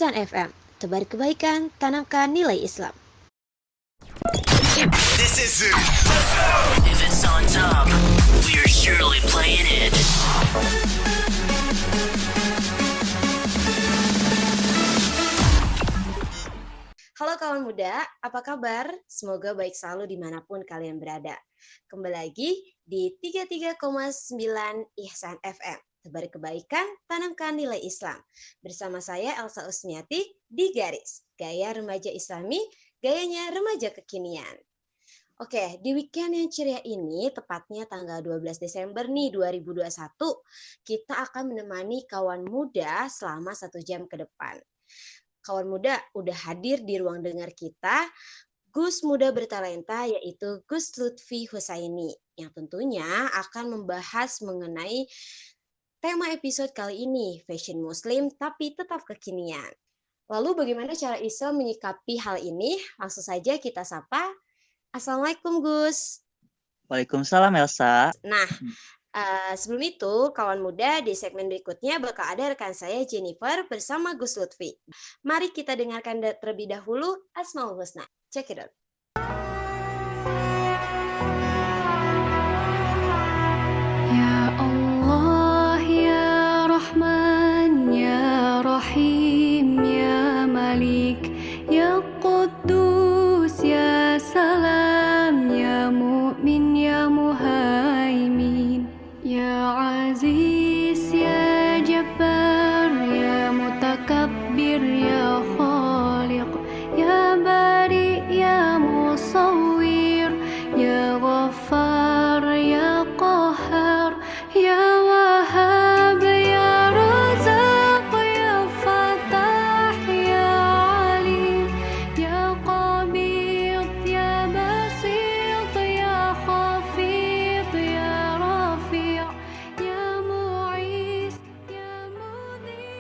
Ihsan FM. Tebar kebaikan, tanamkan nilai Islam. This is it. If it's on top, we're surely playing it. Halo kawan muda, apa kabar? Semoga baik selalu dimanapun kalian berada. Kembali lagi di 33,9 Ihsan FM. Tebar kebaikan, tanamkan nilai Islam. Bersama saya Elsa Usmiati di Garis. Gaya remaja Islami, gayanya remaja kekinian. Oke, di weekend yang ceria ini, tepatnya tanggal 12 Desember nih 2021, kita akan menemani kawan muda selama 1 jam ke depan. Kawan muda udah hadir di ruang dengar kita, Gus Muda Bertalenta yaitu Gus Lutfi Husaini yang tentunya akan membahas mengenai tema episode kali ini, fashion muslim tapi tetap kekinian. Lalu bagaimana cara Islam menyikapi hal ini? Langsung saja kita sapa. Assalamualaikum Gus. Waalaikumsalam Elsa. Nah, sebelum itu, kawan muda, di segmen berikutnya bakal ada rekan saya Jennifer bersama Gus Lutfi. Mari kita dengarkan terlebih dahulu Asmaul Husna. Check it out. Ya Allah, Ya Rahman, Ya Rahim, Ya Malik, Ya Quddus, Ya Salam, Ya Mu'min, Ya Muhaimin, Ya Aziz, Ya Jabbar, Ya Mutakabbir, Ya Khaliq, Ya Bari, Ya Musawwir, Ya Ghaffar, Ya Qahhar, Ya Wahhab, Ya Razaq, Ya Fattah, Ya Alim, Ya Qabid, Ya Basit, Ya Khafid, Ya Rafi', Ya Mu'is, Ya Mudhil.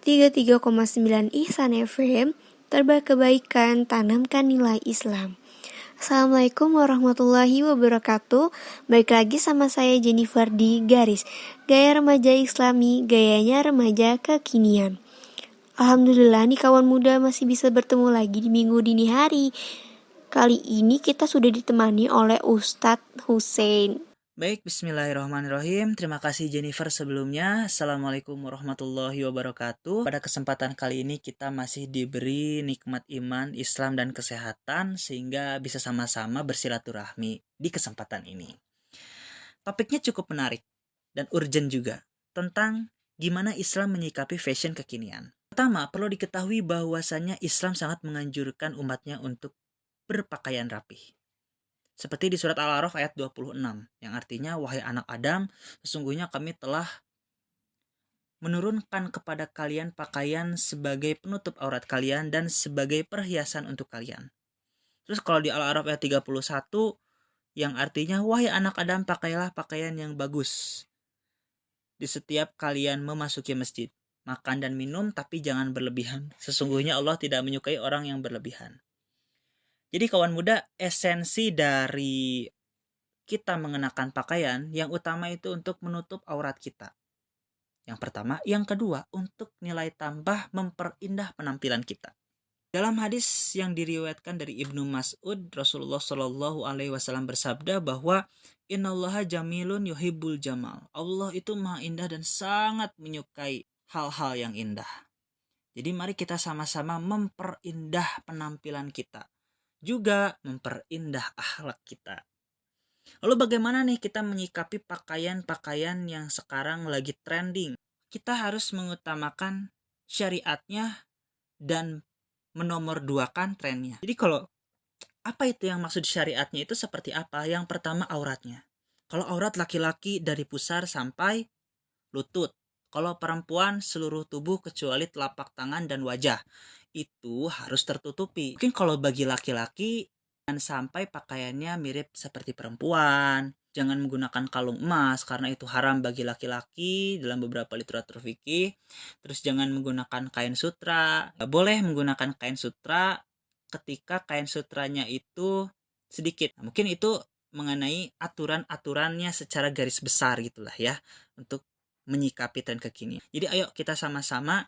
33,9 Ihsan FM, tebar kebaikan, tanamkan nilai Islam. Assalamualaikum warahmatullahi wabarakatuh. Balik lagi sama saya Jennifer di Garis, gaya remaja Islami, gayanya remaja kekinian. Alhamdulillah nih kawan muda masih bisa bertemu lagi di minggu dini hari. Kali ini kita sudah ditemani oleh Ustadz Hussein. Baik, bismillahirrahmanirrahim. Terima kasih Jennifer sebelumnya. Assalamualaikum warahmatullahi wabarakatuh. Pada kesempatan kali ini kita masih diberi nikmat iman, Islam, dan kesehatan sehingga bisa sama-sama bersilaturahmi di kesempatan ini. Topiknya cukup menarik dan urgent juga tentang gimana Islam menyikapi fashion kekinian. Pertama, perlu diketahui bahwasannya Islam sangat menganjurkan umatnya untuk berpakaian rapih. Seperti di surat Al-A'raf ayat 26, yang artinya, wahai anak Adam, sesungguhnya kami telah menurunkan kepada kalian pakaian sebagai penutup aurat kalian dan sebagai perhiasan untuk kalian. Terus kalau di Al-A'raf ayat 31, yang artinya, wahai anak Adam, pakailah pakaian yang bagus di setiap kalian memasuki masjid. Makan dan minum, tapi jangan berlebihan. Sesungguhnya Allah tidak menyukai orang yang berlebihan. Jadi kawan muda, esensi dari kita mengenakan pakaian yang utama itu untuk menutup aurat kita. Yang pertama, yang kedua untuk nilai tambah memperindah penampilan kita. Dalam hadis yang diriwayatkan dari Ibnu Mas'ud, Rasulullah Shallallahu Alaihi Wasallam bersabda bahwa Innallaha jamilun yuhibbul jamal. Allah itu maha indah dan sangat menyukai hal-hal yang indah. Jadi mari kita sama-sama memperindah penampilan kita, juga memperindah akhlak kita. Lalu bagaimana nih kita menyikapi pakaian-pakaian yang sekarang lagi trending? Kita harus mengutamakan syariatnya dan menomorduakan trennya. Jadi kalau apa itu yang maksud syariatnya itu seperti apa? Yang pertama auratnya. Kalau aurat laki-laki dari pusar sampai lutut. Kalau perempuan seluruh tubuh kecuali telapak tangan dan wajah. Itu harus tertutupi. Mungkin kalau bagi laki-laki, jangan sampai pakaiannya mirip seperti perempuan. Jangan menggunakan kalung emas karena itu haram bagi laki-laki dalam beberapa literatur fikih. Terus jangan menggunakan kain sutra. Gak boleh menggunakan kain sutra ketika kain sutranya itu sedikit. Nah, mungkin itu mengenai aturan-aturannya secara garis besar gitulah ya, untuk menyikapi tren kekinian. Jadi ayo kita sama-sama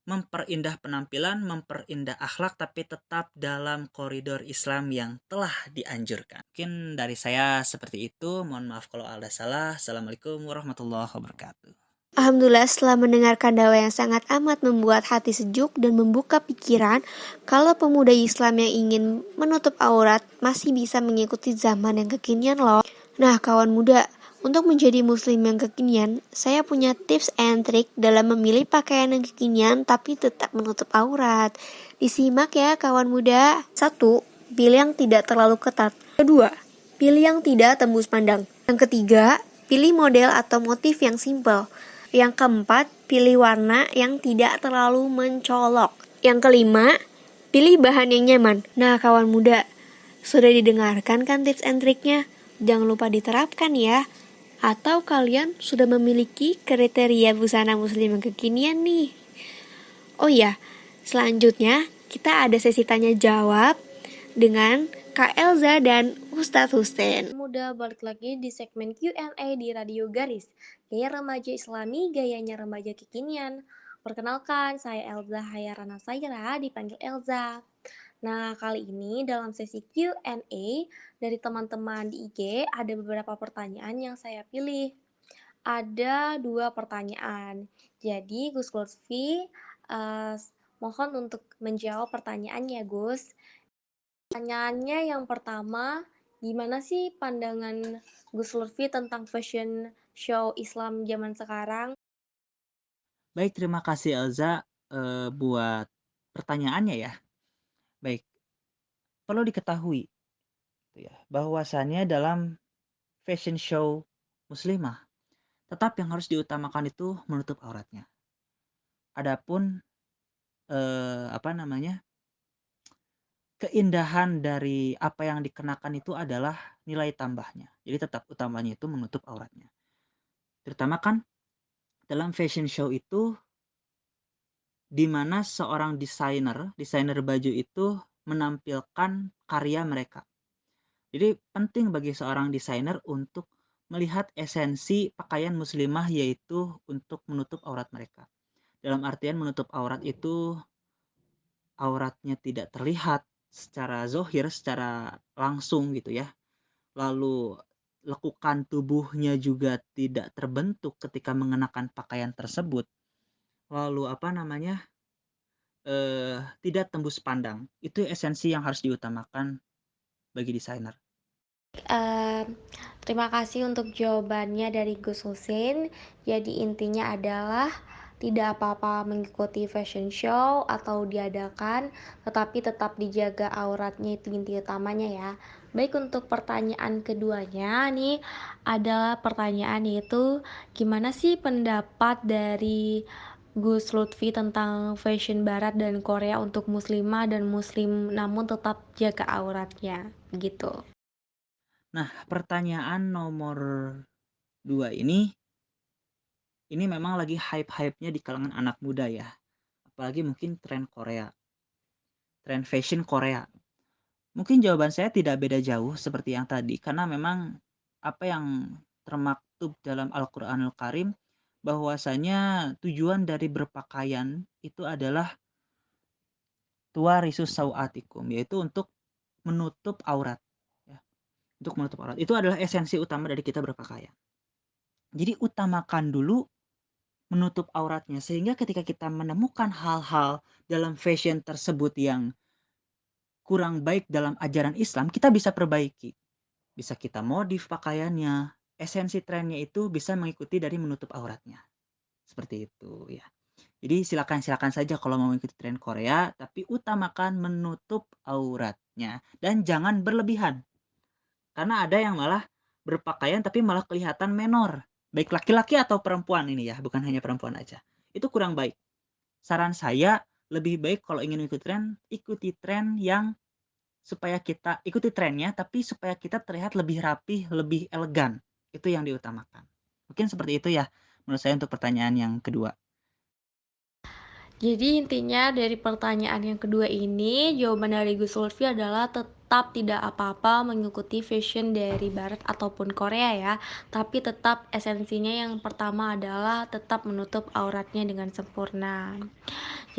memperindah penampilan, memperindah akhlak, tapi tetap dalam koridor Islam yang telah dianjurkan. Mungkin dari saya seperti itu. Mohon maaf kalau ada salah. Assalamualaikum warahmatullahi wabarakatuh. Alhamdulillah, setelah mendengarkan dakwah yang sangat amat membuat hati sejuk dan membuka pikiran, kalau pemuda Islam yang ingin menutup aurat masih bisa mengikuti zaman yang kekinian loh. Nah, kawan muda, untuk menjadi muslim yang kekinian, saya punya tips and trick dalam memilih pakaian yang kekinian tapi tetap menutup aurat. Disimak ya kawan muda. 1. Pilih yang tidak terlalu ketat. 2. Pilih yang tidak tembus pandang. Yang ketiga, pilih model atau motif yang simple. Yang keempat, pilih warna yang tidak terlalu mencolok. Yang kelima, pilih bahan yang nyaman. Nah kawan muda, sudah didengarkan kan tips and triknya? Jangan lupa diterapkan ya. Atau kalian sudah memiliki kriteria busana muslim yang kekinian nih? Oh iya, selanjutnya kita ada sesi tanya jawab dengan Kak Elza dan Ustadz Husten. Muda balik lagi di segmen Q&A di Radio Garis. Gaya remaja Islami, gayanya remaja kekinian. Perkenalkan, saya Elza Hayarana Saira, dipanggil Elza. Nah, kali ini dalam sesi Q&A dari teman-teman di IG ada beberapa pertanyaan yang saya pilih. Ada 2 pertanyaan. Jadi, Gus Lutfi mohon untuk menjawab pertanyaannya, Gus. Pertanyaannya yang pertama, gimana sih pandangan Gus Lutfi tentang fashion show Islam zaman sekarang? Baik, terima kasih Elza buat pertanyaannya ya. Baik, perlu diketahui bahwasannya dalam fashion show muslimah, tetap yang harus diutamakan itu menutup auratnya. Adapun keindahan dari apa yang dikenakan itu adalah nilai tambahnya. Jadi tetap utamanya itu menutup auratnya. Terutama kan dalam fashion show itu di mana seorang desainer baju itu menampilkan karya mereka. Jadi penting bagi seorang desainer untuk melihat esensi pakaian muslimah, yaitu untuk menutup aurat mereka. Dalam artian menutup aurat itu auratnya tidak terlihat secara zohir, secara langsung gitu ya. Lalu lekukan tubuhnya juga tidak terbentuk ketika mengenakan pakaian tersebut. Lalu tidak tembus pandang. Itu esensi yang harus diutamakan bagi desainer. Terima kasih untuk jawabannya dari Gus Husin. Jadi intinya adalah tidak apa-apa mengikuti fashion show atau diadakan, tetapi tetap dijaga auratnya, itu inti utamanya ya. Baik, untuk pertanyaan keduanya nih adalah pertanyaan yaitu gimana sih pendapat dari Gus Lutfi tentang fashion barat dan Korea untuk muslimah dan muslim namun tetap jaga auratnya gitu. Nah, pertanyaan nomor 2 ini memang lagi hype-hypenya di kalangan anak muda ya. Apalagi mungkin tren Korea. Tren fashion Korea. Mungkin jawaban saya tidak beda jauh seperti yang tadi, karena memang apa yang termaktub dalam Al-Qur'anul Karim bahwasanya tujuan dari berpakaian itu adalah tuwarisus sauatikum, yaitu untuk menutup aurat ya. Untuk menutup aurat. Itu adalah esensi utama dari kita berpakaian. Jadi utamakan dulu menutup auratnya, sehingga ketika kita menemukan hal-hal dalam fashion tersebut yang kurang baik dalam ajaran Islam, kita bisa perbaiki. Bisa kita modif pakaiannya, esensi trennya itu bisa mengikuti dari menutup auratnya. Seperti itu ya. Jadi silakan saja kalau mau mengikuti tren Korea, tapi utamakan menutup auratnya dan jangan berlebihan. Karena ada yang malah berpakaian tapi malah kelihatan menor. Baik laki-laki atau perempuan ini ya, bukan hanya perempuan aja. Itu kurang baik. Saran saya lebih baik kalau ingin ikuti tren yang supaya kita ikuti trennya, tapi supaya kita terlihat lebih rapi, lebih elegan. Itu yang diutamakan. Mungkin seperti itu ya menurut saya untuk pertanyaan yang kedua. Jadi intinya dari pertanyaan yang kedua ini, jawaban dari Gus Lutfi adalah tetap tidak apa-apa mengikuti fashion dari Barat ataupun Korea ya. Tapi tetap esensinya yang pertama adalah tetap menutup auratnya dengan sempurna.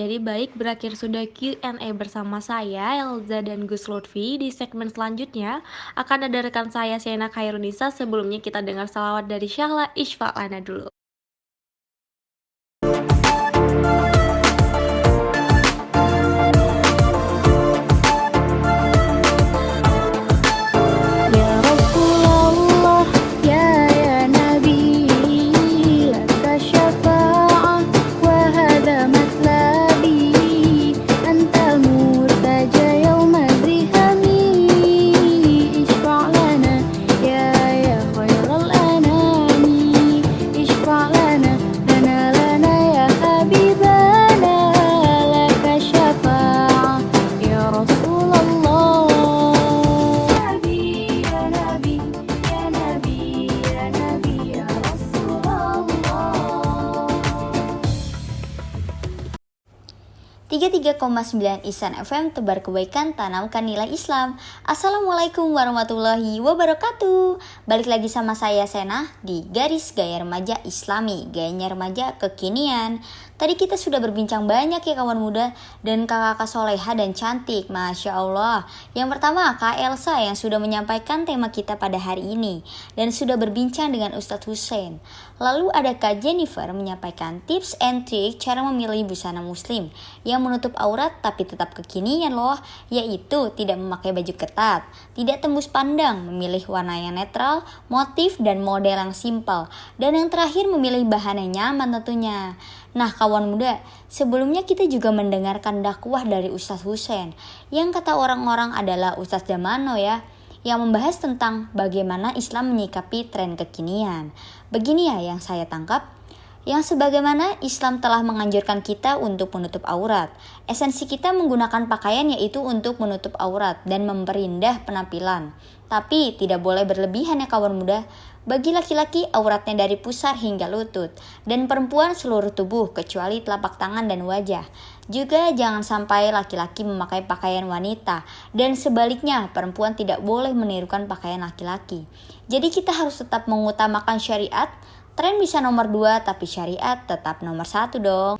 Jadi baik, berakhir sudah Q&A bersama saya, Elza dan Gus Lutfi. Di segmen selanjutnya akan ada rekan saya, Siena Khairunisa. Sebelumnya kita dengar salawat dari Syahla Ishfaqlana dulu. Ya Rasulullah, ya Nabi, laka syafa'ah wa hadha matlabi, antal murtaja yawma zihami, ishfa' lana ya khairal anami, ishfa' lana ya habibana, laka syafa'ah ya Rasulullah. Ya Nabi, ya Nabi, ya Nabi, ya Rasulullah. 33,9 Ihsan FM, tebar kebaikan, tanamkan nilai Islam. Assalamualaikum warahmatullahi wabarakatuh. Balik lagi sama saya Sena di Garis Gaya Remaja Islami, gayanya remaja kekinian. Tadi kita sudah berbincang banyak ya kawan muda dan kakak-kakak soleha dan cantik, Masya Allah. Yang pertama Kak Elsa yang sudah menyampaikan tema kita pada hari ini dan sudah berbincang dengan Ustadz Hussein. Lalu ada Kak Jennifer menyampaikan tips and trick cara memilih busana muslim yang menutup aurat tapi tetap kekinian loh, yaitu tidak memakai baju ketat, tidak tembus pandang, memilih warna yang netral, motif dan model yang simpel, dan yang terakhir memilih bahan yang nyaman tentunya. Nah kawan muda, sebelumnya kita juga mendengarkan dakwah dari Ustadz Hussein yang kata orang-orang adalah Ustadz Zamano ya, yang membahas tentang bagaimana Islam menyikapi tren kekinian. Begini ya yang saya tangkap, yang sebagaimana Islam telah menganjurkan kita untuk menutup aurat. Esensi kita menggunakan pakaian yaitu untuk menutup aurat dan memperindah penampilan. Tapi tidak boleh berlebihan ya kawan muda. Bagi laki-laki auratnya dari pusar hingga lutut, dan perempuan seluruh tubuh kecuali telapak tangan dan wajah. Juga jangan sampai laki-laki memakai pakaian wanita, dan sebaliknya perempuan tidak boleh menirukan pakaian laki-laki. Jadi kita harus tetap mengutamakan syariat. Tren bisa nomor 2, tapi syariat tetap nomor 1 dong.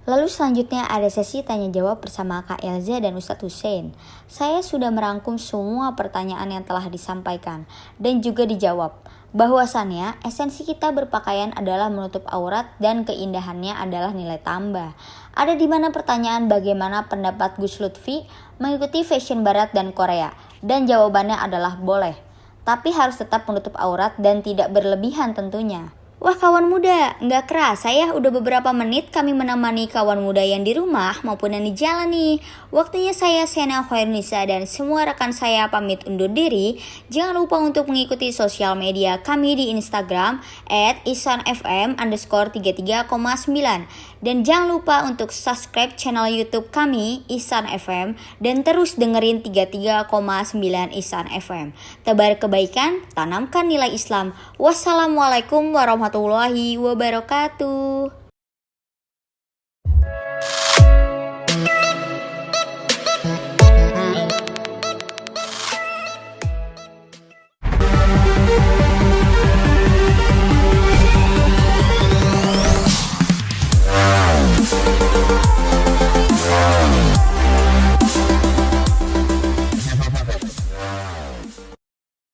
Lalu selanjutnya ada sesi tanya jawab bersama Kak Elza dan Ustadz Hussein. Saya sudah merangkum semua pertanyaan yang telah disampaikan dan juga dijawab. Bahwasannya esensi kita berpakaian adalah menutup aurat dan keindahannya adalah nilai tambah. Ada di mana pertanyaan bagaimana pendapat Gus Lutfi mengikuti fashion Barat dan Korea, dan jawabannya adalah boleh, tapi harus tetap menutup aurat dan tidak berlebihan tentunya. Wah kawan muda, nggak kerasa ya udah beberapa menit kami menemani kawan muda yang di rumah maupun yang di jalan nih. Waktunya saya Siena Khairunisa dan semua rekan saya pamit undur diri. Jangan lupa untuk mengikuti sosial media kami di Instagram @ihsanfm_33,9. Dan jangan lupa untuk subscribe channel YouTube kami Ihsan FM dan terus dengerin 33,9 Ihsan FM. Tebar kebaikan, tanamkan nilai Islam. Wassalamualaikum warahmatullahi wabarakatuh.